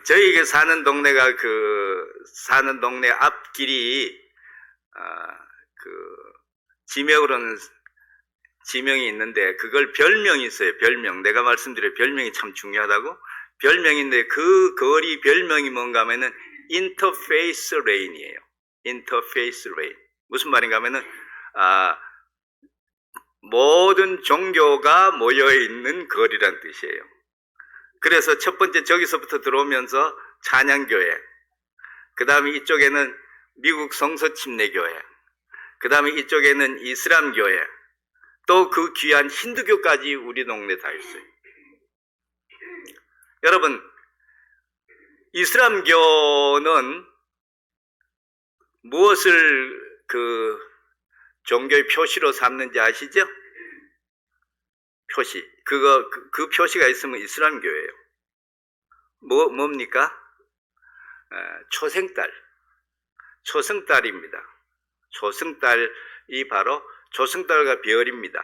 저희가 사는 동네 앞길이, 지명으로는 지명이 있는데, 그걸 별명이 있어요, 별명. 내가 말씀드린 별명이 참 중요하다고. 별명인데, 그 거리 별명이 뭔가 하면은, 인터페이스 레인이에요. 인터페이스 레인. 무슨 말인가 하면은, 모든 종교가 모여있는 거리란 뜻이에요. 그래서 첫 번째 저기서부터 들어오면서 찬양교회, 그 다음에 이쪽에는 미국 성서침례교회, 그 다음에 이쪽에는 이슬람교회, 또 그 귀한 힌두교까지 우리 동네에 다 있어요. 여러분, 이슬람교는 무엇을 종교의 표시로 삼는지 아시죠? 표시. 그 표시가 있으면 이슬람교예요. 뭡니까? 초승달입니다. 초승달이 바로 초승달과 별입니다.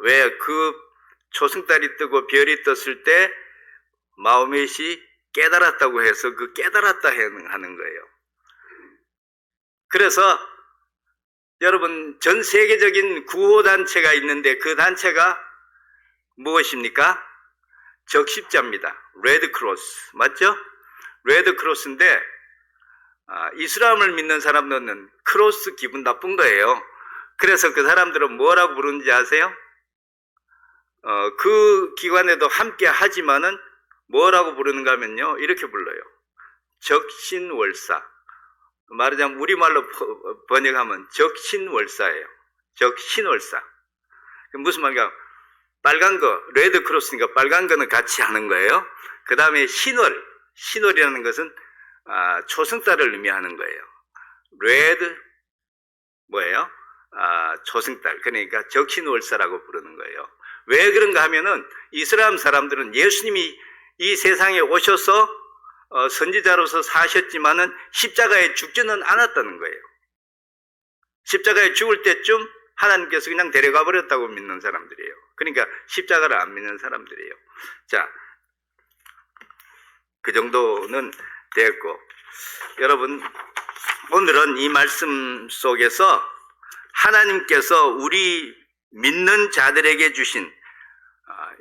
왜 그 초승달이 뜨고 별이 떴을 때 마호멧이 깨달았다고 해서 그 깨달았다 하는 거예요. 그래서 여러분, 전 세계적인 구호단체가 있는데 그 단체가 무엇입니까? 적십자입니다. 레드크로스. 맞죠? 레드크로스인데, 이슬람을 믿는 사람들은 크로스 기분 나쁜 거예요. 그래서 그 사람들은 뭐라고 부르는지 아세요? 그 기관에도 함께 하지만은 뭐라고 부르는가 하면요, 이렇게 불러요. 적신월사. 말하자면 우리말로 번역하면 적신월사예요. 적신월사. 무슨 말인가? 빨간 거, 레드 크로스니까 빨간 거는 같이 하는 거예요. 그 다음에 신월이라는 것은 초승달을 의미하는 거예요. 레드 뭐예요? 초승달. 그러니까 적신월사라고 부르는 거예요. 왜 그런가 하면은 이슬람 사람들은 예수님이 이 세상에 오셔서 선지자로서 사셨지만은 십자가에 죽지는 않았다는 거예요. 십자가에 죽을 때쯤 하나님께서 그냥 데려가 버렸다고 믿는 사람들이에요. 그러니까 십자가를 안 믿는 사람들이에요. 자, 그 정도는 됐고, 여러분, 오늘은 이 말씀 속에서 하나님께서 우리 믿는 자들에게 주신,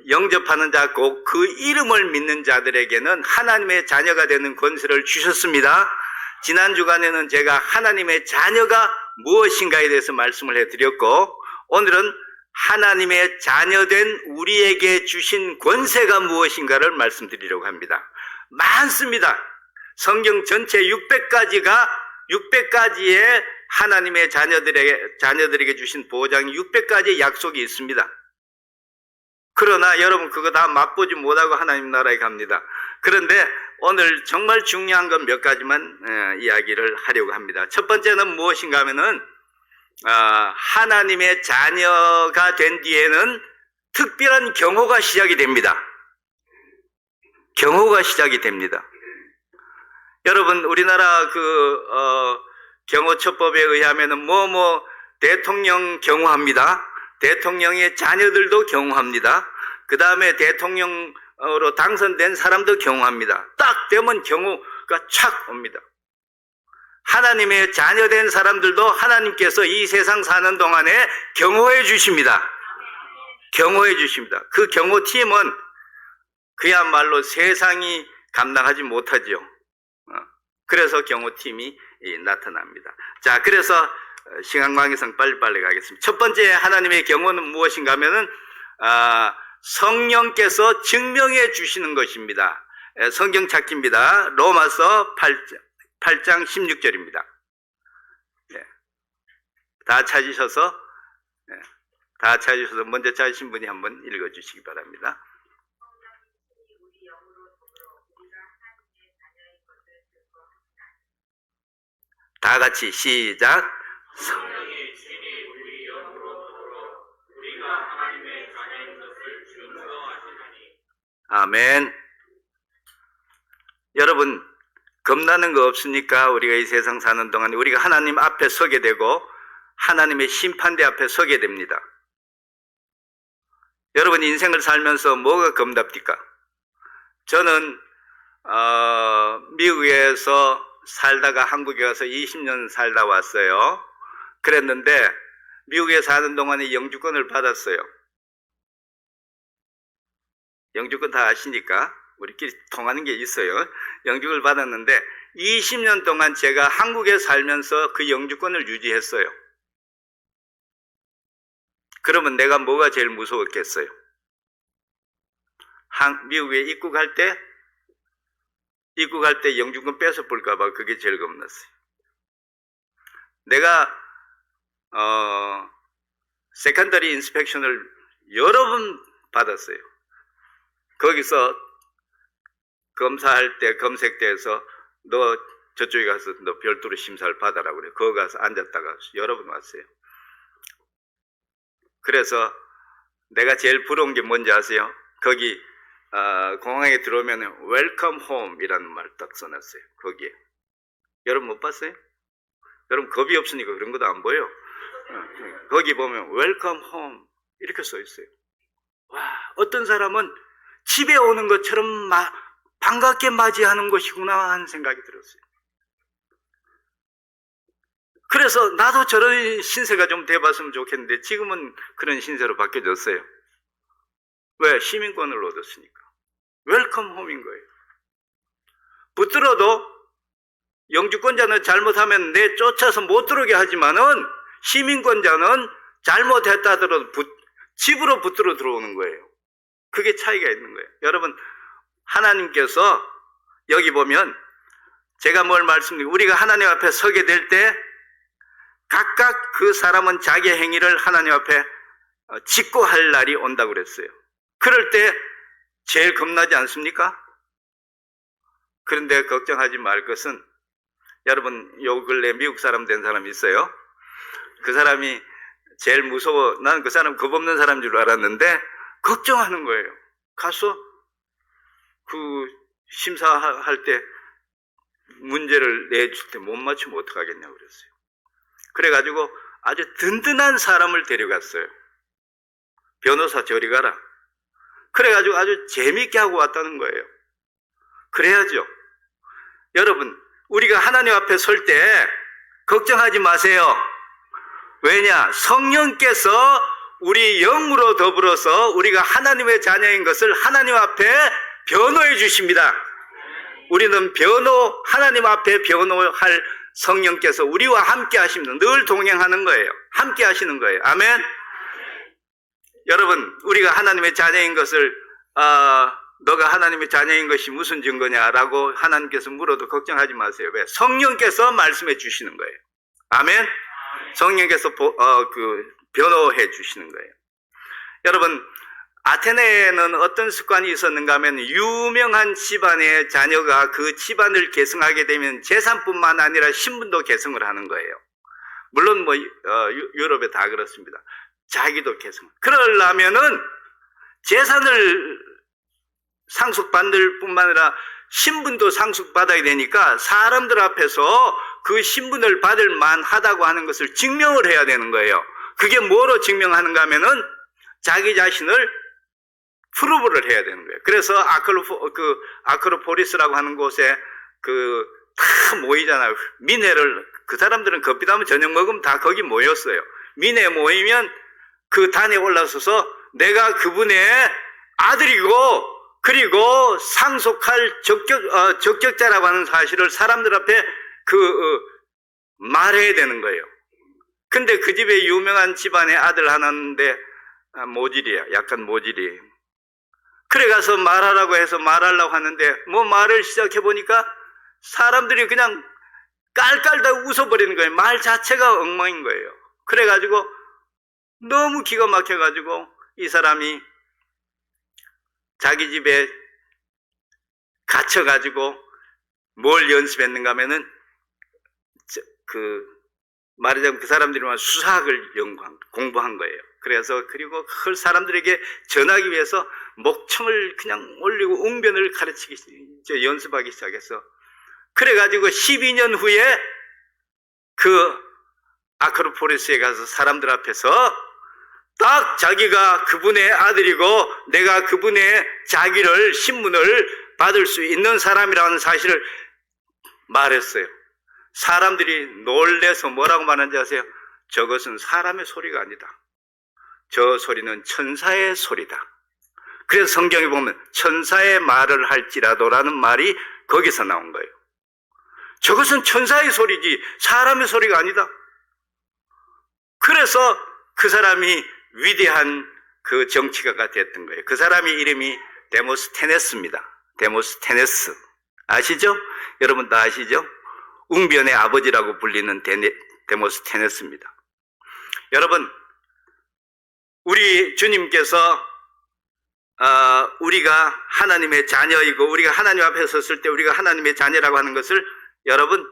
영접하는 자, 곧 그 이름을 믿는 자들에게는 하나님의 자녀가 되는 권세를 주셨습니다. 지난 주간에는 제가 하나님의 자녀가 무엇인가에 대해서 말씀을 해드렸고, 오늘은 하나님의 자녀된 우리에게 주신 권세가 무엇인가를 말씀드리려고 합니다. 많습니다. 성경 전체 600가지의 하나님의 자녀들에게 주신 보장이 600가지의 약속이 있습니다. 그러나 여러분, 그거 다 맛보지 못하고 하나님 나라에 갑니다. 그런데 오늘 정말 중요한 건 몇 가지만 이야기를 하려고 합니다. 첫 번째는 무엇인가 하면은, 하나님의 자녀가 된 뒤에는 특별한 경호가 시작이 됩니다. 경호가 시작이 됩니다. 여러분, 우리나라 경호처법에 의하면은 대통령 경호합니다. 대통령의 자녀들도 경호합니다. 그 다음에 대통령으로 당선된 사람도 경호합니다. 딱 되면 경호가 착 옵니다. 하나님의 자녀된 사람들도 하나님께서 이 세상 사는 동안에 경호해 주십니다. 경호해 주십니다. 그 경호팀은 그야말로 세상이 감당하지 못하죠. 그래서 경호팀이 나타납니다. 자, 그래서 시간관계상 빨리빨리 가겠습니다. 첫 번째 하나님의 경호는 무엇인가 하면은, 성령께서 증명해 주시는 것입니다. 성경 찾기입니다. 로마서 8장 16절입니다. 다 찾으셔서 먼저 찾으신 분이 한번 읽어주시기 바랍니다. 다 같이 시작. 성령이 친히 우리 영으로 더불어 우리가 하나님의 자녀인 것을 증거하시나니. 아멘. 여러분, 겁나는 거 없습니까? 우리가 이 세상 사는 동안 우리가 하나님 앞에 서게 되고 하나님의 심판대 앞에 서게 됩니다. 여러분, 인생을 살면서 뭐가 겁납니까? 저는 미국에서 살다가 한국에 가서 20년 살다 왔어요. 그랬는데 미국에 사는 동안에 영주권을 받았어요. 영주권 다 아시니까 우리끼리 통하는 게 있어요. 영주권을 받았는데 20년 동안 제가 한국에 살면서 그 영주권을 유지했어요. 그러면 내가 뭐가 제일 무서웠겠어요? 미국에 입국할 때 영주권 뺏어볼까봐 그게 제일 겁났어요. 내가 세컨더리 인스펙션을 여러 번 받았어요. 거기서 검사할 때 검색대에서 너 저쪽에 가서 너 별도로 심사를 받아라 그래. 거기 가서 앉았다가 여러 번 왔어요. 그래서 내가 제일 부러운 게 뭔지 아세요? 거기 공항에 들어오면 웰컴 홈이라는 말 딱 써놨어요. 거기에. 여러분 못 봤어요? 여러분 겁이 없으니까 그런 것도 안 보여. 거기 보면 웰컴 홈 이렇게 써 있어요. 와, 어떤 사람은 집에 오는 것처럼 반갑게 맞이하는 것이구나 하는 생각이 들었어요. 그래서 나도 저런 신세가 좀 돼봤으면 좋겠는데 지금은 그런 신세로 바뀌어졌어요. 왜? 시민권을 얻었으니까. 웰컴 홈인 거예요. 붙들어도 영주권자는 잘못하면 내쫓아서 못 들어오게 하지만은 시민권자는 잘못했다 하더라도 집으로 붙들어 들어오는 거예요. 그게 차이가 있는 거예요. 여러분, 하나님께서 여기 보면 제가 뭘 말씀드리고 우리가 하나님 앞에 서게 될 때 각각 그 사람은 자기 행위를 하나님 앞에 짓고 할 날이 온다고 그랬어요. 그럴 때 제일 겁나지 않습니까? 그런데 걱정하지 말 것은 여러분 요 근래 미국 사람 된 사람이 있어요. 그 사람이 제일 무서워. 나는 그 사람 겁없는 사람인 줄 알았는데 걱정하는 거예요. 가서 그 심사할 때 문제를 내줄 때 못 맞추면 어떡하겠냐고 그랬어요. 그래가지고 아주 든든한 사람을 데려갔어요. 변호사 저리 가라. 그래가지고 아주 재미있게 하고 왔다는 거예요. 그래야죠. 여러분, 우리가 하나님 앞에 설 때 걱정하지 마세요. 왜냐? 성령께서 우리 영으로 더불어서 우리가 하나님의 자녀인 것을 하나님 앞에 변호해 주십니다. 우리는 하나님 앞에 변호할 성령께서 우리와 함께 하십니다. 늘 동행하는 거예요. 함께 하시는 거예요. 아멘. 여러분, 우리가 하나님의 자녀인 것을 너가 하나님의 자녀인 것이 무슨 증거냐라고 하나님께서 물어도 걱정하지 마세요. 왜? 성령께서 말씀해 주시는 거예요. 아멘. 성령께서 변호해 주시는 거예요. 여러분, 아테네에는 어떤 습관이 있었는가 하면 유명한 집안의 자녀가 그 집안을 계승하게 되면 재산뿐만 아니라 신분도 계승을 하는 거예요. 물론 유럽에 다 그렇습니다. 자기도 계승. 그러려면은 재산을 상속받을 뿐만 아니라 신분도 상속받아야 되니까 사람들 앞에서 그 신분을 받을 만하다고 하는 것을 증명을 해야 되는 거예요. 그게 뭐로 증명하는가 하면은 자기 자신을 프루브를 해야 되는 거예요. 그래서 아크로포리스라고 하는 곳에 다 모이잖아요. 민회를, 그 사람들은 커피담을 저녁 먹으면 다 거기 모였어요. 민회 모이면 그 단에 올라서서 내가 그분의 아들이고 그리고 상속할 적격자라고 하는 사실을 사람들 앞에 말해야 되는 거예요. 근데 그 집에 유명한 집안의 아들 하나인데 모질이야. 약간 모질이. 그래 가서 말하라고 해서 말하려고 하는데 말을 시작해 보니까 사람들이 그냥 깔깔 다 웃어버리는 거예요. 말 자체가 엉망인 거예요. 그래 가지고 너무 기가 막혀 가지고 이 사람이 자기 집에 갇혀 가지고 뭘 연습했는가 하면은 말하자면 그 사람들이 수사학을 공부한 거예요. 그리고 그 사람들에게 전하기 위해서 목청을 그냥 올리고 웅변을 연습하기 시작했어. 그래가지고 12년 후에 그 아크로포리스에 가서 사람들 앞에서 딱 자기가 그분의 아들이고 내가 그분의 신분을 받을 수 있는 사람이라는 사실을 말했어요. 사람들이 놀래서 뭐라고 말하는지 아세요? 저것은 사람의 소리가 아니다. 저 소리는 천사의 소리다. 그래서 성경에 보면 천사의 말을 할지라도라는 말이 거기서 나온 거예요. 저것은 천사의 소리지 사람의 소리가 아니다. 그래서 그 사람이 위대한 그 정치가가 됐던 거예요. 그 사람의 이름이 데모스테네스입니다. 데모스테네스. 아시죠? 여러분 다 아시죠? 웅변의 아버지라고 불리는 데모스테네스입니다. 여러분, 우리 주님께서 우리가 하나님의 자녀이고 우리가 하나님 앞에 섰을 때 우리가 하나님의 자녀라고 하는 것을 여러분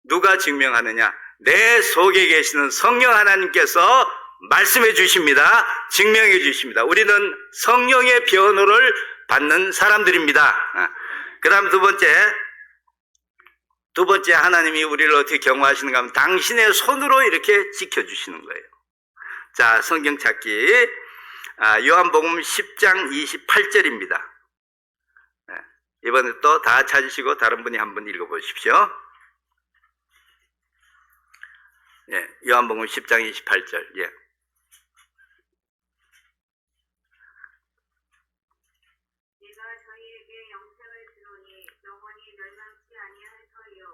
누가 증명하느냐? 내 속에 계시는 성령 하나님께서 말씀해 주십니다. 증명해 주십니다. 우리는 성령의 변호를 받는 사람들입니다. 그 다음 두 번째 하나님이 우리를 어떻게 경호하시는가 하면 당신의 손으로 이렇게 지켜주시는 거예요. 자, 성경 찾기. 요한복음 10장 28절입니다. 이번에 또 다 찾으시고 다른 분이 한번 읽어보십시오. 예, 요한복음 10장 28절. 예. 내가 저희에게 영생을 주노니 영원히 멸망치 아니할 터이요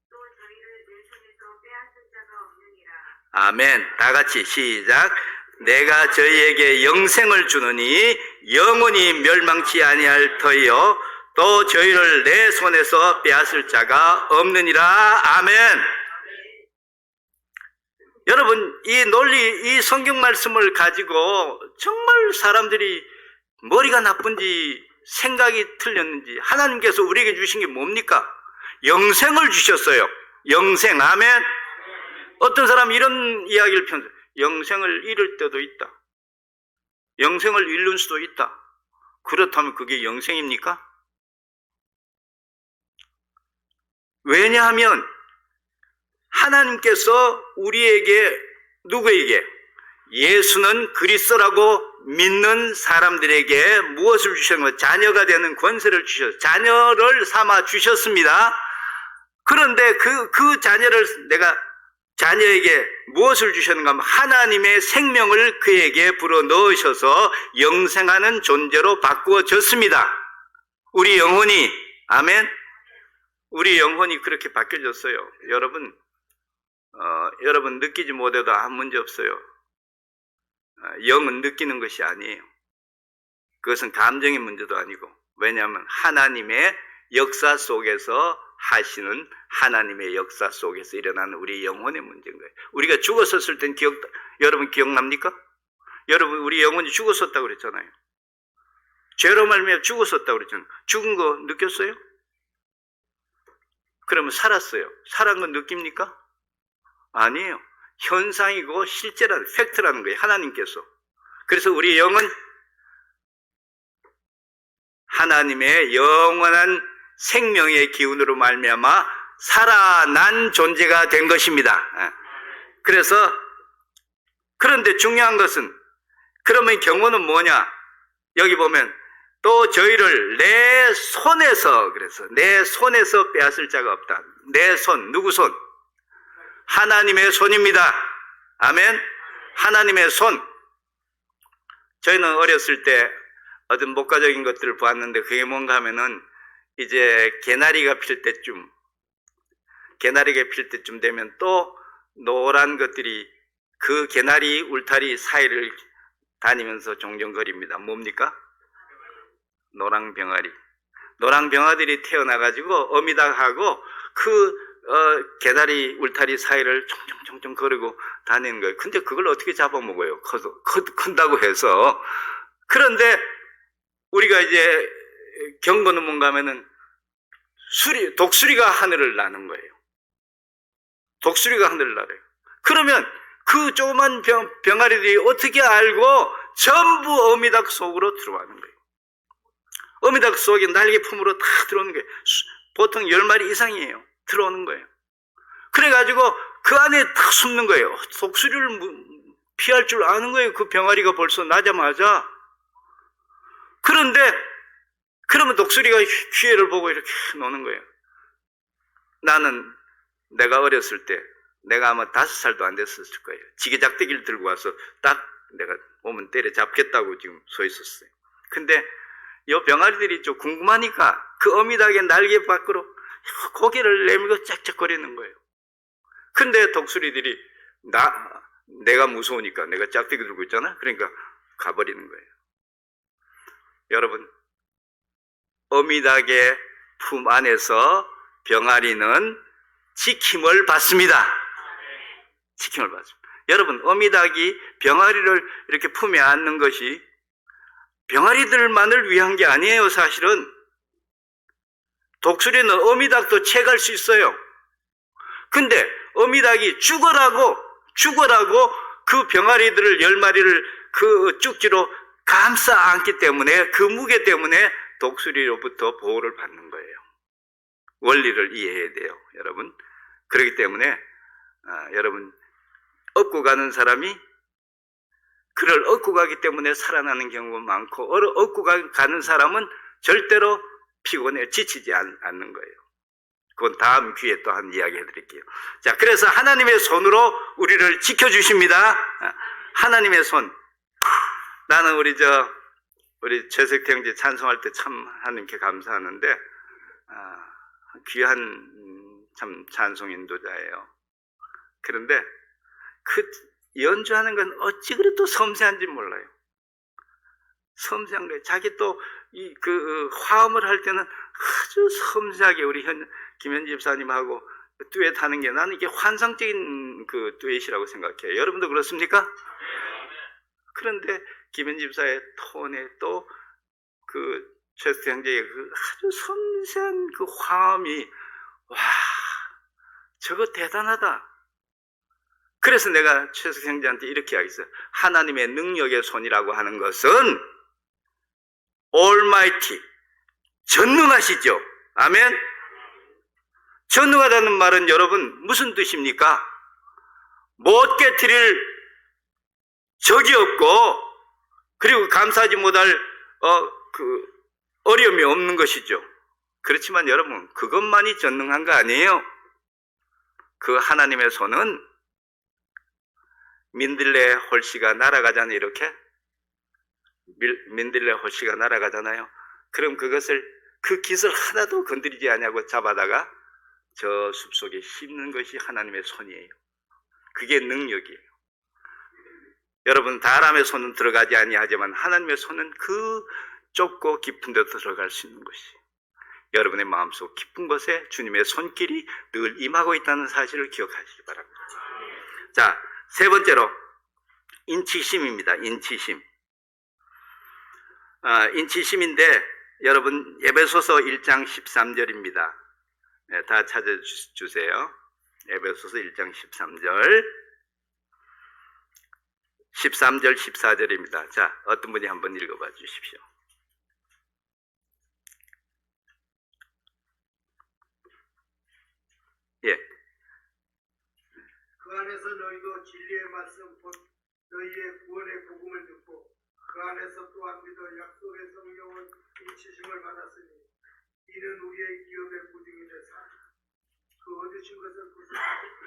또 저희를 내 손에서 빼앗을 자가 없느니라. 아멘. 다 같이 시작. 내가 저희에게 영생을 주느니 영원히 멸망치 아니할 터이요 또 저희를 내 손에서 빼앗을 자가 없느니라. 아멘. 여러분, 이 논리, 이 성경 말씀을 가지고 정말 사람들이 머리가 나쁜지 생각이 틀렸는지 하나님께서 우리에게 주신 게 뭡니까? 영생을 주셨어요. 영생. 아멘. 어떤 사람이 이런 이야기를 펴서 영생을 잃을 때도 있다. 영생을 잃는 수도 있다. 그렇다면 그게 영생입니까? 왜냐하면 하나님께서 우리에게, 누구에게? 예수는 그리스도라고 믿는 사람들에게 무엇을 주셨는가? 자녀가 되는 권세를 주셨어요. 자녀를 삼아 주셨습니다. 그런데 그 자녀를 내가 자녀에게 무엇을 주셨는가 하면 하나님의 생명을 그에게 불어 넣으셔서 영생하는 존재로 바꾸어졌습니다. 우리 영혼이, 아멘. 우리 영혼이 그렇게 바뀌어졌어요. 여러분 느끼지 못해도 아무 문제 없어요. 영은 느끼는 것이 아니에요. 그것은 감정의 문제도 아니고, 왜냐하면 하나님의 역사 속에서 하시는 하나님의 역사 속에서 일어나는 우리 영혼의 문제인 거예요. 우리가 죽었었을 땐 여러분 기억납니까? 여러분 우리 영혼이 죽었었다고 그랬잖아요. 죄로 말미암아 죽었었다고 그랬잖아요. 죽은 거 느꼈어요? 그러면 살았어요. 살은 건 느낍니까? 아니에요. 현상이고 실제라는 팩트라는 거예요. 하나님께서. 그래서 우리 영은 하나님의 영원한 생명의 기운으로 말미암아 살아난 존재가 된 것입니다. 그래서 그런데 중요한 것은 그러면 경고는 뭐냐? 여기 보면 또 저희를 내 손에서, 그래서 내 손에서 빼앗을 자가 없다. 내 손, 누구 손? 하나님의 손입니다. 아멘. 하나님의 손. 저희는 어렸을 때 어떤 목가적인 것들을 보았는데 그게 뭔가 하면은 이제 개나리가 필 때쯤 되면 또 노란 것들이 그 개나리 울타리 사이를 다니면서 종종거립니다. 뭡니까? 노랑병아리. 노랑병아들이 태어나가지고 어미닭하고 개다리 울타리 사이를 총총 거리고 다니는 거예요. 근데 그걸 어떻게 잡아먹어요? 큰다고 해서. 그런데 우리가 이제 경고는 뭔가 하면은 독수리가 하늘을 나는 거예요. 독수리가 하늘을 날아요. 그러면 그 조그만 병아리들이 어떻게 알고 전부 어미닭 속으로 들어가는 거예요. 어미닭 속에 날개 품으로 다 들어오는 거예요. 보통 10마리 이상이에요. 들어오는 거예요. 그래가지고 그 안에 딱 숨는 거예요. 독수리를 피할 줄 아는 거예요. 그 병아리가 벌써 나자마자. 그런데 그러면 독수리가 기회를 보고 이렇게 노는 거예요. 나는 내가 어렸을 때, 내가 아마 5살도 안 됐었을 거예요. 지게작대기를 들고 와서 딱 내가 오면 때려 잡겠다고 지금 서 있었어요. 근데 이 병아리들이 좀 궁금하니까 그 어미닭의 날개 밖으로 고개를 내밀고 짝짝거리는 거예요. 근데 독수리들이 내가 무서우니까 내가 짝대기 들고 있잖아. 그러니까 가버리는 거예요. 여러분, 어미닭의 품 안에서 병아리는 지킴을 받습니다. 지킴을 받습니다. 여러분, 어미닭이 병아리를 이렇게 품에 안는 것이 병아리들만을 위한 게 아니에요. 사실은 독수리는 어미닭도 채갈 수 있어요. 근데 어미닭이 죽어라고 그 병아리들을 10마리를 그 쭉지로 감싸 안기 때문에, 그 무게 때문에 독수리로부터 보호를 받는 거예요. 원리를 이해해야 돼요, 여러분. 그렇기 때문에 여러분, 업고 가는 사람이 그를 업고 가기 때문에 살아나는 경우가 많고, 업고 가는 사람은 절대로 피곤해 지치지 않는 거예요. 그건 다음 기회에 또 한 이야기 해드릴게요. 자, 그래서 하나님의 손으로 우리를 지켜주십니다. 하나님의 손. 나는 우리 최석 형제 찬송할 때 참 하나님께 감사하는데, 귀한 참 찬송 인도자예요. 그런데 그 연주하는 건 어찌 그리 또 섬세한지 몰라요. 섬세한 거예요. 자기 또 화음을 할 때는 아주 섬세하게 우리 김현지 집사님하고 듀엣 하는 게, 나는 이게 환상적인 그 듀엣이라고 생각해요. 여러분도 그렇습니까? 그런데 김현지 집사의 톤에 또 최수 형제의 아주 섬세한 그 화음이, 와, 저거 대단하다. 그래서 내가 최수 형제한테 이렇게 하겠어요. 하나님의 능력의 손이라고 하는 것은 Almighty, 전능하시죠. 아멘. 전능하다는 말은 여러분 무슨 뜻입니까? 못 깨트릴 적이 없고, 그리고 감사하지 못할 어려움이 없는 것이죠. 그렇지만 여러분, 그것만이 전능한 거 아니에요. 그 하나님의 손은 민들레 홀씨가 날아가잖아요. 이렇게 민들레 홀씨가 날아가잖아요. 그럼 그 깃을 하나도 건드리지 않냐고 잡아다가 저 숲속에 씹는 것이 하나님의 손이에요. 그게 능력이에요. 여러분, 사람의 손은 들어가지 아니하지만 하나님의 손은 그 좁고 깊은 데도 들어갈 수 있는 것이, 여러분의 마음속 깊은 곳에 주님의 손길이 늘 임하고 있다는 사실을 기억하시기 바랍니다. 자, 세 번째로 인치심입니다. 인치심. 인치심인데 여러분, 에베소서 1장 13절입니다. 네, 다 찾아주세요. 에베소서 1장 13절 14절입니다. 자, 어떤 분이 한번 읽어봐 주십시오. 예. 그 안에서 너희도 진리의 말씀 곧 너희의 구원의 복음을 듣고 그 안에서 또한 믿어 약속의 성령은 인치심을 받았으니 이는 우리의 기업의 보증이 되사 그 얻으신 것을 구속하시고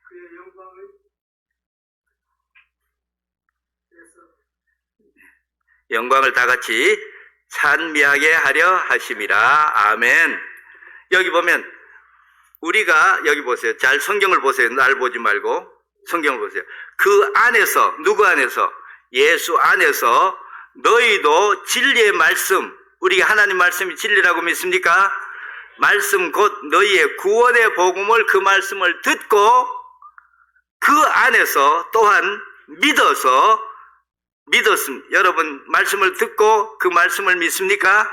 그의 영광을 위해서 영광을 다 같이 찬미하게 하려 하심이라. 아멘. 여기 보면 우리가, 여기 보세요. 잘 성경을 보세요. 날 보지 말고 성경을 보세요. 그 안에서, 누구 안에서? 예수 안에서 너희도 진리의 말씀, 우리가 하나님 말씀이 진리라고 믿습니까? 말씀 곧 너희의 구원의 복음을, 그 말씀을 듣고 그 안에서 또한 믿었습니다. 여러분, 말씀을 듣고 그 말씀을 믿습니까?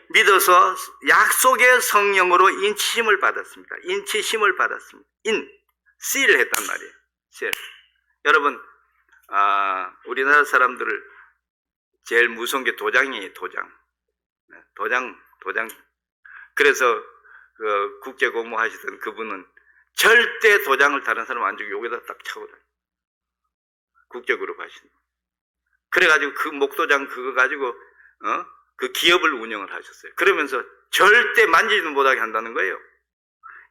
믿어서 약속의 성령으로 인치심을 받았습니다. 인치심을 받았습니다. 씨를 했단 말이에요. 씨. 여러분, 우리나라 사람들을 제일 무서운 게 도장이에요. 도장. 그래서 국제 공무하시던 그분은 절대 도장을 다른 사람 안 주고 여기다 딱 차고 다녀요. 국제그룹 하시는. 그래가지고 그 목도장 그거 가지고 그 기업을 운영을 하셨어요. 그러면서 절대 만지지도 못하게 한다는 거예요.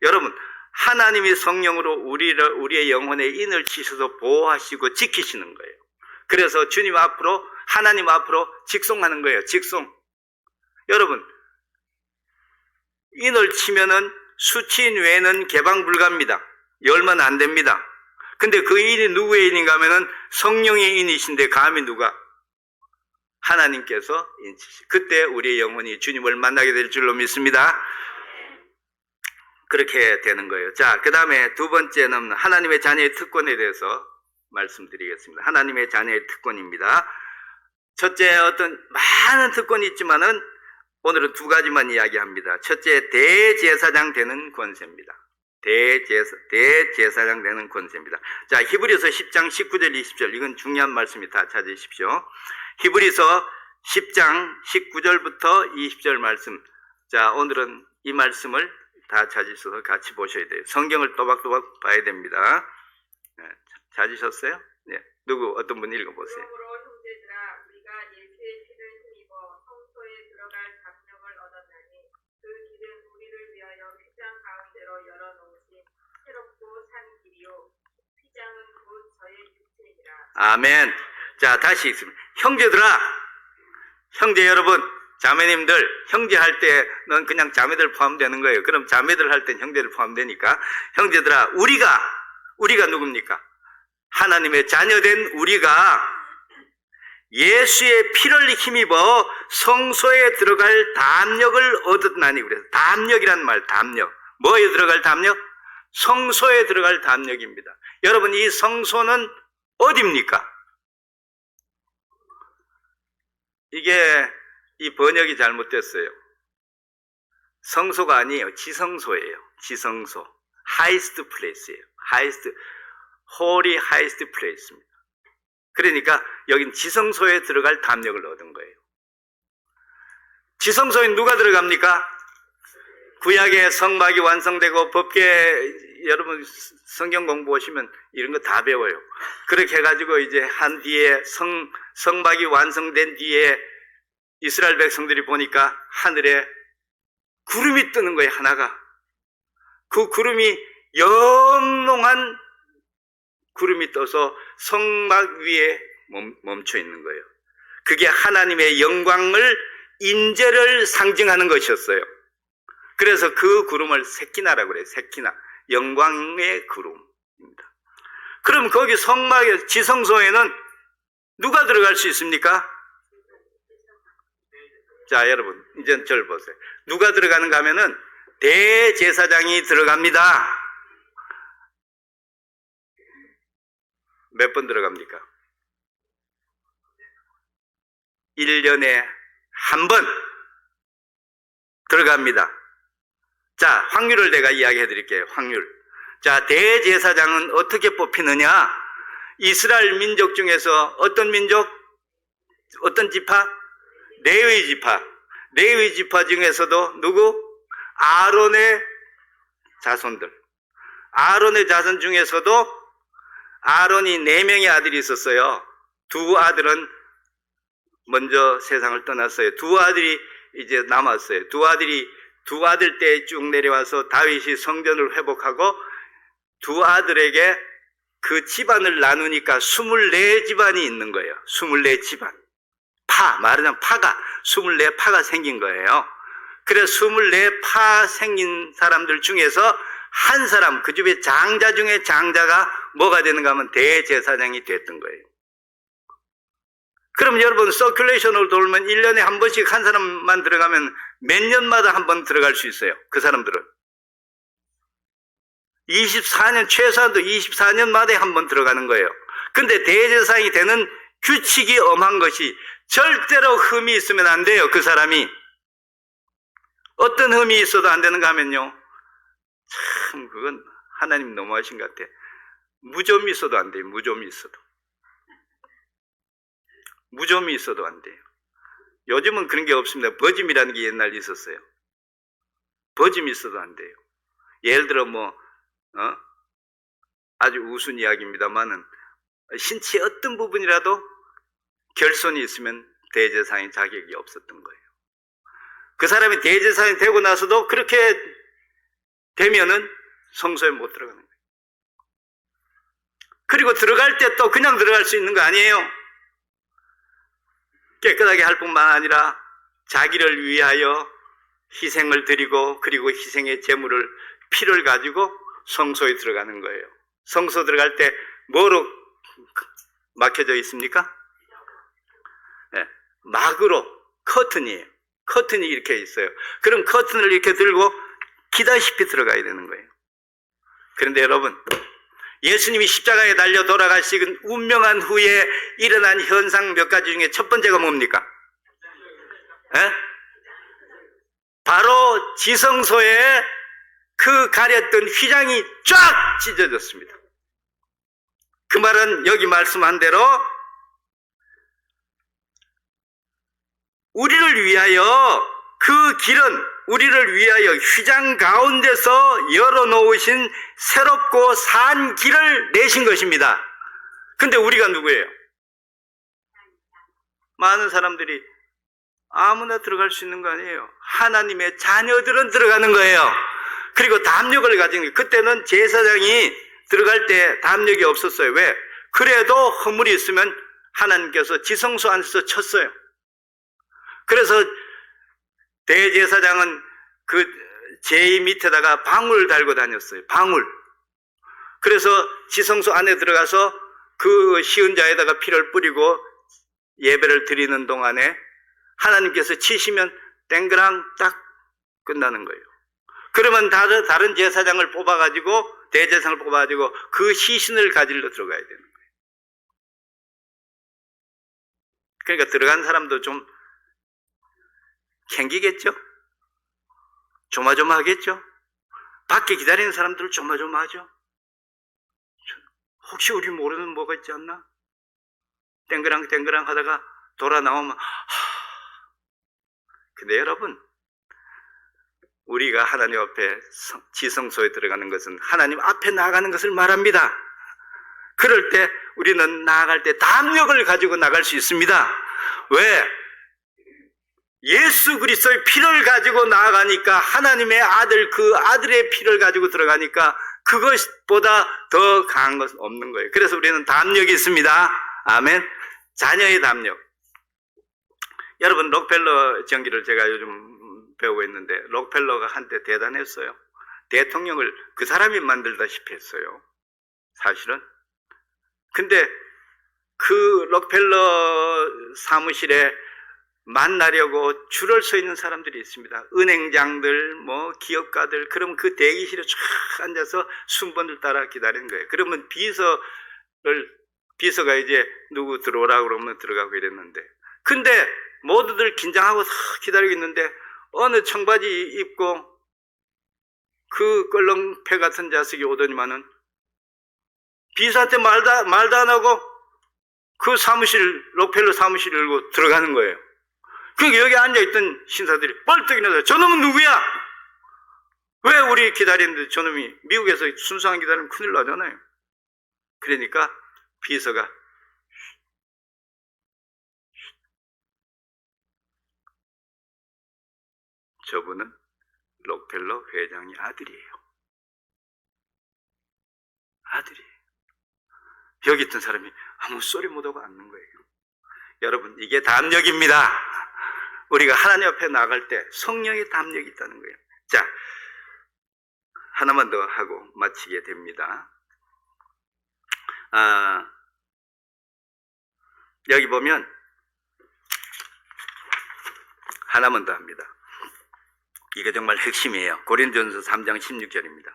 여러분, 하나님이 성령으로 우리의 영혼에 인을 치셔서 보호하시고 지키시는 거예요. 그래서 주님 앞으로, 하나님 앞으로 직송하는 거예요. 직송. 여러분, 인을 치면은 수치인 외에는 개방 불가입니다. 열면 안 됩니다. 근데 그 인이 누구의 인인가 하면은 성령의 인이신데 감히 누가? 하나님께서 인치시. 그때 우리의 영혼이 주님을 만나게 될 줄로 믿습니다. 그렇게 되는 거예요. 자, 그 다음에 두 번째는 하나님의 자녀의 특권에 대해서 말씀드리겠습니다. 하나님의 자녀의 특권입니다. 첫째, 어떤 많은 특권이 있지만은 오늘은 두 가지만 이야기합니다. 첫째, 대제사장 되는 권세입니다. 대제사장 되는 권세입니다. 자, 히브리서 10장 19절 20절, 이건 중요한 말씀이 다 찾으십시오. 히브리서 10장 19절부터 20절 말씀. 자, 오늘은 이 말씀을 다 찾으셔서 같이 보셔야 돼요. 성경을 또박또박 봐야 됩니다. 네, 찾으셨어요? 네. 누구, 어떤 분 읽어보세요. 그러므로 형제들아, 우리가 예수의 피를 힘입어 성소에 들어갈 담력을 얻었나니 그 길은 우리를 위하여 휘장 가운데로 열어놓으신 새롭고 산 길이요 휘장은 곧 저의 육체니라. 아멘. 자, 다시 읽습니다. 형제들아, 형제 여러분, 자매님들, 형제 할 때는 그냥 자매들 포함되는 거예요. 그럼 자매들 할 땐 형제들 포함되니까. 형제들아, 우리가 누굽니까? 하나님의 자녀된 우리가 예수의 피를 힘입어 성소에 들어갈 담력을 얻었나니. 그래서 담력이란 말, 담력. 뭐에 들어갈 담력? 성소에 들어갈 담력입니다. 여러분, 이 성소는 어디입니까? 이게 이 번역이 잘못됐어요. 성소가 아니에요. 지성소예요. 지성소. highest place예요. holy highest place입니다. 그러니까 여긴 지성소에 들어갈 담력을 얻은 거예요. 지성소에 누가 들어갑니까? 구약의 성막이 완성되고 법궤, 여러분 성경 공부하시면 이런 거 다 배워요. 그렇게 해가지고 이제 한 뒤에 성막이 완성된 뒤에 이스라엘 백성들이 보니까 하늘에 구름이 뜨는 거예요. 하나가. 그 구름이 영롱한 구름이 떠서 성막 위에 멈춰 있는 거예요. 그게 하나님의 영광을, 인재를 상징하는 것이었어요. 그래서 그 구름을 세키나라고 그래요. 세키나. 영광의 구름입니다. 그럼 거기 성막의 지성소에는 누가 들어갈 수 있습니까? 자, 여러분, 이제 저를 보세요. 누가 들어가는가 하면은 대제사장이 들어갑니다. 몇 번 들어갑니까? 1년에 한 번 들어갑니다. 자, 확률을 내가 이야기해 드릴게요. 확률. 자, 대제사장은 어떻게 뽑히느냐? 이스라엘 민족 중에서 어떤 민족? 어떤 지파? 레위 지파. 레위 지파 중에서도 누구? 아론의 자손들. 아론의 자손 중에서도 아론이 4명의 아들이 있었어요. 두 아들은 먼저 세상을 떠났어요. 두 아들이 이제 남았어요. 두 아들 때 쭉 내려와서 다윗이 성전을 회복하고 두 아들에게 그 집안을 나누니까 24집안이 있는 거예요. 24집안. 말하자면 파가, 24파가 생긴 거예요. 그래서 24파 생긴 사람들 중에서 한 사람, 그 집의 장자 중에 장자가 뭐가 되는가 하면 대제사장이 됐던 거예요. 그럼 여러분, 서큘레이션으로 돌면 1년에 한 번씩 한 사람만 들어가면 몇 년마다 한 번 들어갈 수 있어요. 그 사람들은 24년, 최소한도 24년마다 한 번 들어가는 거예요. 근데 대제사장이 되는 규칙이 엄한 것이 절대로 흠이 있으면 안 돼요. 그 사람이 어떤 흠이 있어도 안 되는가 하면요, 참 그건 하나님 너무하신 것 같아. 무좀이 있어도 안 돼요. 무좀이 있어도 안 돼요. 요즘은 그런 게 없습니다. 버짐이라는 게 옛날에 있었어요. 버짐이 있어도 안 돼요. 예를 들어 아주 우스운 이야기입니다만은 신체의 어떤 부분이라도 결손이 있으면 대제사장의 자격이 없었던 거예요. 그 사람이 대제사장이 되고 나서도 그렇게 되면은 성소에 못 들어가는 거예요. 그리고 들어갈 때 또 그냥 들어갈 수 있는 거 아니에요. 깨끗하게 할 뿐만 아니라 자기를 위하여 희생을 드리고 그리고 희생의 제물을 피를 가지고 성소에 들어가는 거예요. 성소 들어갈 때 뭐로 막혀져 있습니까? 네, 막으로 커튼이에요. 커튼이 이렇게 있어요. 그럼 커튼을 이렇게 들고 기다시피 들어가야 되는 거예요. 그런데 여러분, 예수님이 십자가에 달려 돌아가신 운명한 후에 일어난 현상 몇 가지 중에 첫 번째가 뭡니까? 에? 바로 지성소에 그 가렸던 휘장이 쫙 찢어졌습니다. 그 말은 여기 말씀한 대로 우리를 위하여 그 길은 우리를 위하여 휘장 가운데서 열어놓으신 새롭고 산 길을 내신 것입니다. 근데 우리가 누구예요? 많은 사람들이 아무나 들어갈 수 있는 거 아니에요. 하나님의 자녀들은 들어가는 거예요. 그리고 담력을 가진 거예요. 그때는 제사장이 들어갈 때 담력이 없었어요. 왜? 그래도 허물이 있으면 하나님께서 지성소 안에서 쳤어요. 그래서 대제사장은 그 제의 밑에다가 방울 달고 다녔어요. 방울. 그래서 지성소 안에 들어가서 그 시은자에다가 피를 뿌리고 예배를 드리는 동안에 하나님께서 치시면 땡그랑 딱 끝나는 거예요. 그러면 다른 제사장을 뽑아가지고 대제사장을 뽑아가지고 그 시신을 가지러 들어가야 되는 거예요. 그러니까 들어간 사람도 좀 캥기겠죠? 조마조마하겠죠? 밖에 기다리는 사람들 조마조마하죠? 혹시 우리 모르는 뭐가 있지 않나? 땡그랑 하다가 돌아 나오면 근데 여러분, 우리가 하나님 앞에 지성소에 들어가는 것은 하나님 앞에 나아가는 것을 말합니다. 그럴 때 우리는 나아갈 때 담력을 가지고 나갈 수 있습니다. 왜? 예수 그리스도의 피를 가지고 나아가니까 하나님의 아들, 그 아들의 피를 가지고 들어가니까 그것보다 더 강한 것은 없는 거예요. 그래서 우리는 담력이 있습니다. 아멘. 자녀의 담력. 여러분, 록펠러 전기를 제가 요즘 배우고 있는데 록펠러가 한때 대단했어요. 대통령을 그 사람이 만들다시피 했어요. 사실은. 근데 그 록펠러 사무실에 만나려고 줄을 서 있는 사람들이 있습니다. 은행장들, 뭐 기업가들. 그럼 그 대기실에 쫙 앉아서 순번을 따라 기다리는 거예요. 그러면 비서가 이제 누구 들어오라고 그러면 들어가고 이랬는데, 근데 모두들 긴장하고 기다리고 있는데 어느 청바지 입고 그 껄렁패 같은 자식이 오더니만은 비서한테 말도 안 하고 그 사무실, 록펠러 사무실 열고 들어가는 거예요. 그러니까 여기 앉아있던 신사들이 뻘떡 일어나서 저놈은 누구야? 왜 우리 기다리는데 저놈이 미국에서 순수한 기다리면 큰일 나잖아요. 그러니까 비서가 저분은 록펠러 회장의 아들이에요. 아들이에요. 여기 있던 사람이 아무 소리 못하고 앉는 거예요. 여러분, 이게 담력입니다. 우리가 하나님 앞에 나갈 때 성령의 담력이 있다는 거예요. 자, 하나만 더 하고 마치게 됩니다. 여기 보면 하나만 더 합니다. 이게 정말 핵심이에요. 고린도전서 3장 16절입니다.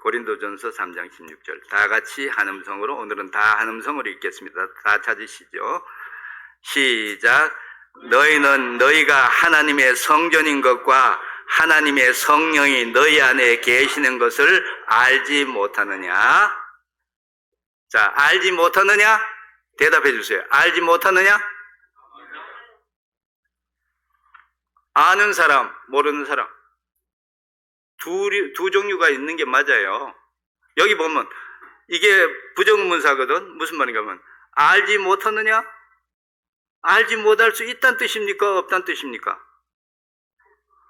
고린도전서 3장 16절. 다 같이 한음성으로, 오늘은 다 한음성으로 읽겠습니다. 다 찾으시죠? 시작. 너희는 너희가 하나님의 성전인 것과 하나님의 성령이 너희 안에 계시는 것을 알지 못하느냐? 자, 알지 못하느냐? 대답해 주세요. 알지 못하느냐? 아는 사람, 모르는 사람. 두 종류가 있는 게 맞아요. 여기 보면 이게 부정문사거든. 무슨 말인가 하면 알지 못하느냐? 알지 못할 수 있다는 뜻입니까? 없다는 뜻입니까?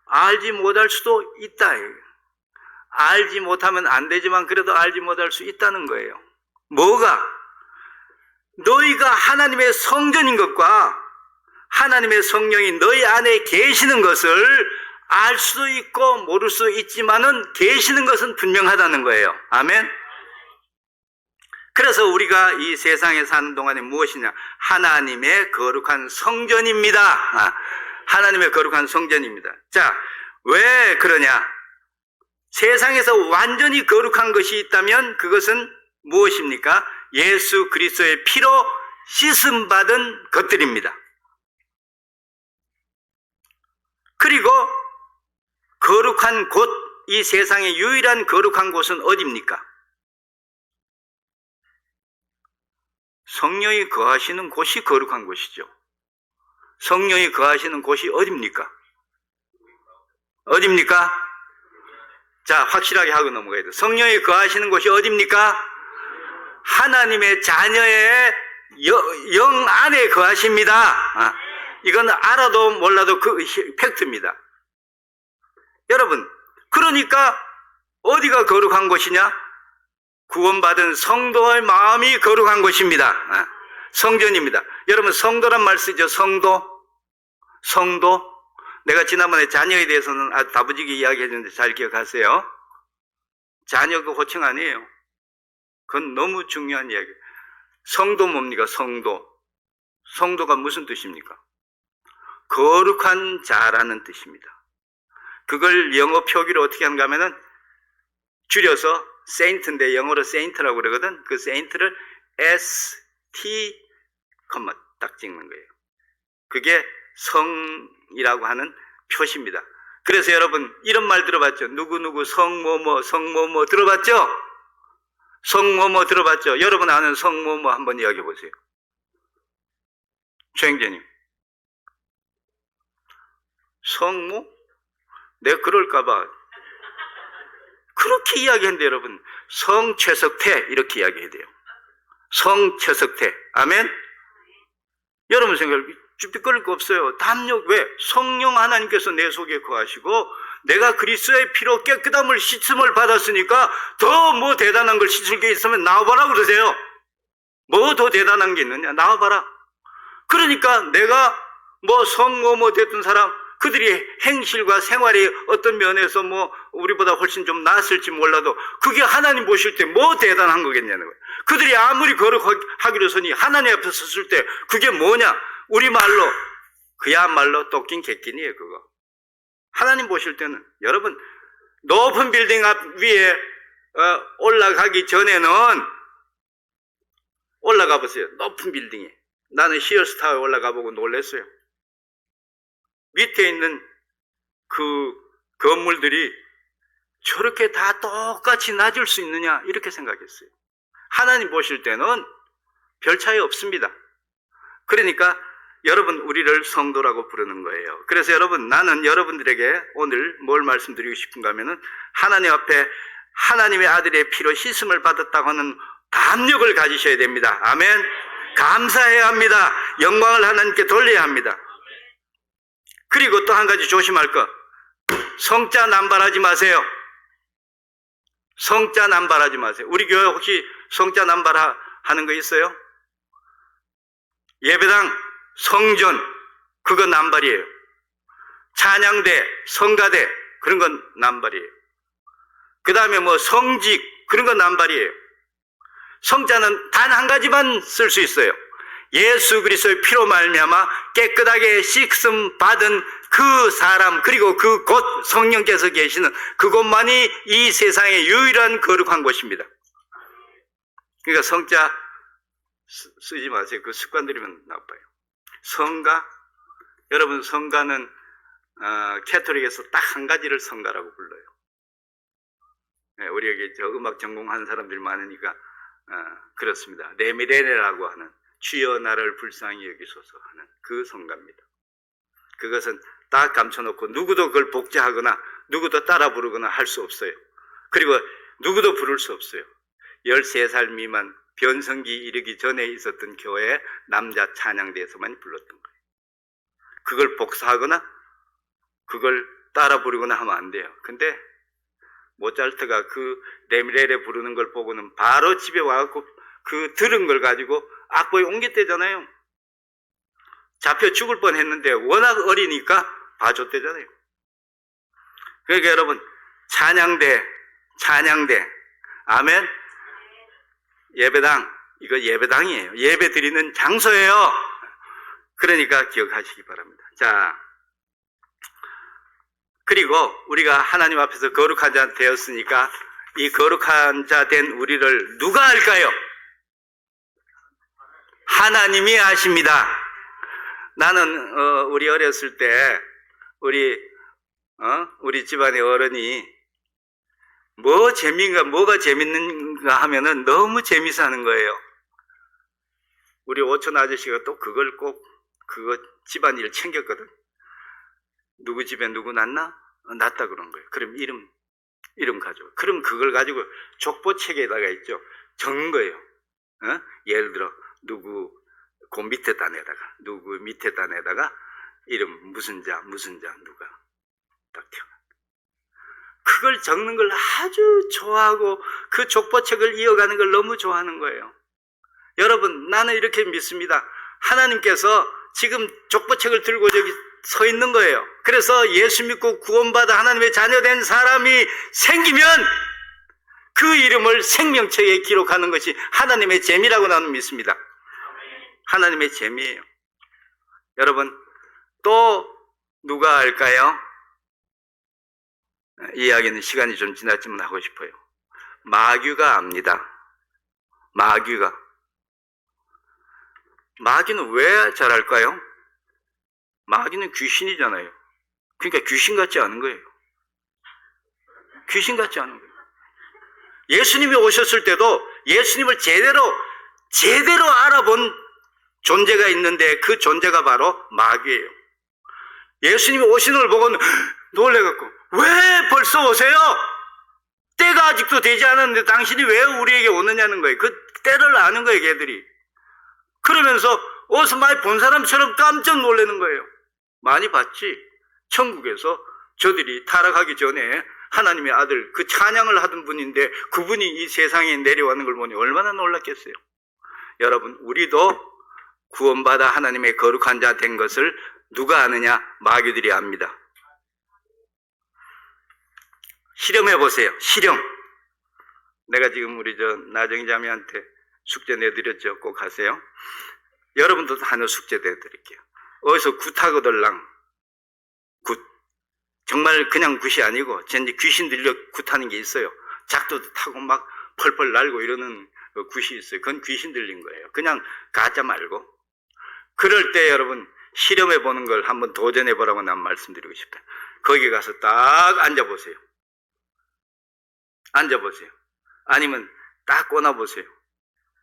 알지 못할 수도 있다. 알지 못하면 안 되지만 그래도 알지 못할 수 있다는 거예요. 뭐가? 너희가 하나님의 성전인 것과 하나님의 성령이 너희 안에 계시는 것을 알 수도 있고 모를 수도 있지만은 계시는 것은 분명하다는 거예요. 아멘. 그래서 우리가 이 세상에 사는 동안에 무엇이냐? 하나님의 거룩한 성전입니다. 하나님의 거룩한 성전입니다. 자, 왜 그러냐? 세상에서 완전히 거룩한 것이 있다면 그것은 무엇입니까? 예수 그리스도의 피로 씻음 받은 것들입니다. 그리고 거룩한 곳, 이 세상의 유일한 거룩한 곳은 어디입니까? 성령이 거하시는 곳이 거룩한 곳이죠. 성령이 거하시는 곳이 어디입니까? 어디입니까? 자, 확실하게 하고 넘어가야 돼요. 성령이 거하시는 곳이 어디입니까? 하나님의 자녀의 영 안에 거하십니다. 이건 알아도 몰라도 그 팩트입니다. 여러분, 그러니까 어디가 거룩한 곳이냐? 구원받은 성도의 마음이 거룩한 곳입니다. 성전입니다. 여러분, 성도란 말 쓰죠? 성도. 내가 지난번에 자녀에 대해서는 아주 다부지게 이야기해 줬는데 잘 기억하세요. 자녀 그 호칭 아니에요. 그건 너무 중요한 이야기예요. 성도 뭡니까? 성도가 무슨 뜻입니까? 거룩한 자라는 뜻입니다. 그걸 영어 표기로 어떻게 하는가 하면은 줄여서 세인트인데 영어로 세인트라고 그러거든. 그 세인트를 ST, 딱 찍는 거예요. 그게 성이라고 하는 표시입니다. 그래서 여러분 이런 말 들어봤죠? 누구누구 성뭐뭐 들어봤죠? 성뭐뭐 들어봤죠? 여러분 아는 성뭐뭐 한번 이야기해 보세요. 최행재님. 성모? 내가 그럴까봐 그렇게 이야기했는데 여러분 성최석태 이렇게 이야기해야 돼요. 성최석태. 아멘. 여러분 생각해 쭈뼛거릴 거 없어요. 담력. 왜? 성령 하나님께서 내 속에 거하시고 내가 그리스도의 피로 깨끗함을 씻음을 받았으니까 더 뭐 대단한 걸 씻을 게 있으면 나와봐라 그러세요. 뭐 더 대단한 게 있느냐? 나와봐라. 그러니까 내가 뭐 성모 됐던 사람 그들이 행실과 생활이 어떤 면에서 뭐 우리보다 훨씬 좀 나았을지 몰라도 그게 하나님 보실 때 뭐 대단한 거겠냐는 거예요. 그들이 아무리 거룩하기로 서니 하나님 앞에 섰을 때 그게 뭐냐? 우리말로 그야말로 똑긴 객긴이에요. 그거. 하나님 보실 때는 여러분 높은 빌딩 앞 위에 올라가기 전에는 올라가 보세요. 높은 빌딩에. 나는 히어스타워에 올라가 보고 놀랐어요. 밑에 있는 그 건물들이 저렇게 다 똑같이 낮을 수 있느냐 이렇게 생각했어요. 하나님 보실 때는 별 차이 없습니다. 그러니까 여러분 우리를 성도라고 부르는 거예요. 그래서 여러분 나는 여러분들에게 오늘 뭘 말씀드리고 싶은가 하면은 하나님 앞에 하나님의 아들의 피로 씻음을 받았다고 하는 담력을 가지셔야 됩니다. 아멘. 감사해야 합니다. 영광을 하나님께 돌려야 합니다. 그리고 또 한 가지 조심할 것. 성자 남발하지 마세요. 성자 남발하지 마세요. 우리 교회 혹시 성자 남발하는 거 있어요? 예배당, 성전, 그거 남발이에요. 찬양대, 성가대, 그런 건 남발이에요. 그 다음에 뭐 성직, 그런 건 남발이에요. 성자는 단 한 가지만 쓸 수 있어요. 예수 그리스도의 피로 말미암아 깨끗하게 씻음 받은 그 사람, 그리고 그 곳 성령께서 계시는 그곳만이 이 세상의 유일한 거룩한 곳입니다. 그러니까 성자 쓰지 마세요. 그 습관 들이면 나빠요. 성가, 여러분 성가는 캐톨릭에서 딱 한 가지를 성가라고 불러요. 네, 우리 여기 저 음악 전공하는 사람들이 많으니까 그렇습니다. 레미레네라고 하는 주여 나를 불쌍히 여기소서 하는 그 성가입니다. 그것은 딱 감춰놓고 누구도 그걸 복제하거나 누구도 따라 부르거나 할 수 없어요. 그리고 누구도 부를 수 없어요. 13살 미만 변성기 이르기 전에 있었던 교회 남자 찬양대에서만 불렀던 거예요. 그걸 복사하거나 그걸 따라 부르거나 하면 안 돼요. 근데 모차르트가 그 레미레레 부르는 걸 보고는 바로 집에 와갖고 그 들은 걸 가지고 악보에 옮겼대잖아요. 잡혀 죽을 뻔했는데 워낙 어리니까 봐줬대잖아요. 그러니까 여러분, 찬양대, 아멘. 예배당, 이거 예배당이에요. 예배 드리는 장소예요. 그러니까 기억하시기 바랍니다. 자, 그리고 우리가 하나님 앞에서 거룩한 자 되었으니까 이 거룩한 자 된 우리를 누가 알까요? 하나님이 아십니다. 나는 우리 어렸을 때 우리 집안의 어른이 뭐가 재밌는가 하면은 너무 재미있어 하는 거예요. 우리 오촌 아저씨가 또 그거 집안일 챙겼거든. 누구 집에 누구 낳나? 낳다 그런 거예요. 그럼 이름 가지고. 그럼 그걸 가지고 족보책에다가 있죠. 적는 거예요. 예를 들어, 누구 그 밑에 단에다가, 누구 밑에 단에다가 이름 무슨 자 누가 딱 태어나. 그걸 적는 걸 아주 좋아하고 그 족보책을 이어가는 걸 너무 좋아하는 거예요. 여러분, 나는 이렇게 믿습니다. 하나님께서 지금 족보책을 들고 저기 서 있는 거예요. 그래서 예수 믿고 구원받아 하나님의 자녀된 사람이 생기면 그 이름을 생명책에 기록하는 것이 하나님의 재미라고 나는 믿습니다. 하나님의 재미예요. 여러분, 또 누가 알까요? 이 이야기는 시간이 좀 지났지만 하고 싶어요. 마귀가 압니다. 마귀는 왜 잘 알까요? 마귀는 귀신이잖아요. 그러니까 귀신 같지 않은 거예요. 귀신 같지 않은 거예요. 예수님이 오셨을 때도 예수님을 제대로 알아본 존재가 있는데 그 존재가 바로 마귀예요. 예수님이 오시는 걸 보고는 놀래갖고, 왜 벌써 오세요? 때가 아직도 되지 않았는데 당신이 왜 우리에게 오느냐는 거예요. 그 때를 아는 거예요, 걔들이. 그러면서 어디서 많이 본 사람처럼 깜짝 놀라는 거예요. 많이 봤지. 천국에서 저들이 타락하기 전에 하나님의 아들, 그 찬양을 하던 분인데 그분이 이 세상에 내려오는 걸 보니 얼마나 놀랐겠어요. 여러분, 우리도 구원받아 하나님의 거룩한 자 된 것을 누가 아느냐? 마귀들이 압니다. 실험해 보세요. 실험. 내가 지금 우리 나정이 자매한테 숙제 내드렸죠. 꼭 하세요. 여러분도 하나 숙제 내드릴게요. 어디서 굿하거들랑, 굿. 정말 그냥 굿이 아니고, 쟤 귀신 들려 굿하는 게 있어요. 작두도 타고 막 펄펄 날고 이러는 굿이 있어요. 그건 귀신 들린 거예요. 그냥 가짜 말고. 그럴 때 여러분, 실험해 보는 걸 한번 도전해 보라고 난 말씀드리고 싶어요. 거기 가서 딱 앉아보세요. 앉아보세요. 아니면 딱 꺼놔보세요.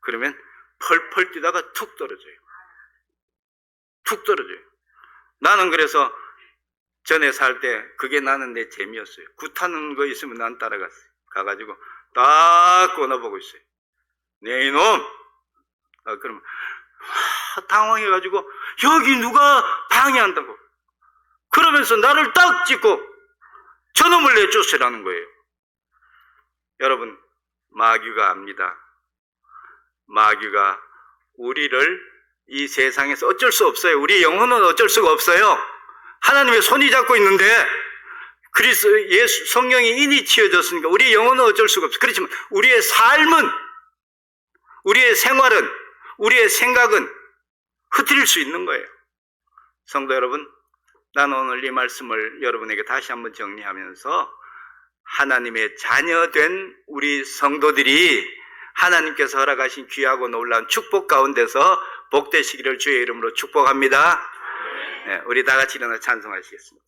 그러면 펄펄 뛰다가 툭 떨어져요. 툭 떨어져요. 나는 그래서 전에 살 때 그게 나는 내 재미였어요. 굿하는 거 있으면 난 따라갔어요. 가가지고 딱 꺼놔보고 있어요. 네 이놈! 그러면 당황해가지고 여기 누가 방해한다고. 그러면서 나를 딱 찍고 저놈을 내쫓으라는 거예요. 여러분, 마귀가 압니다. 마귀가 우리를 이 세상에서 어쩔 수 없어요. 우리의 영혼은 어쩔 수가 없어요. 하나님의 손이 잡고 있는데 예수 성령이 인이 치어졌으니까 우리의 영혼은 어쩔 수가 없어요. 그렇지만 우리의 삶은, 우리의 생활은, 우리의 생각은 흐트릴 수 있는 거예요. 성도 여러분, 나는 오늘 이 말씀을 여러분에게 다시 한번 정리하면서 하나님의 자녀된 우리 성도들이 하나님께서 허락하신 귀하고 놀라운 축복 가운데서 복되시기를 주의 이름으로 축복합니다. 네, 우리 다 같이 일어나 찬송하시겠습니다.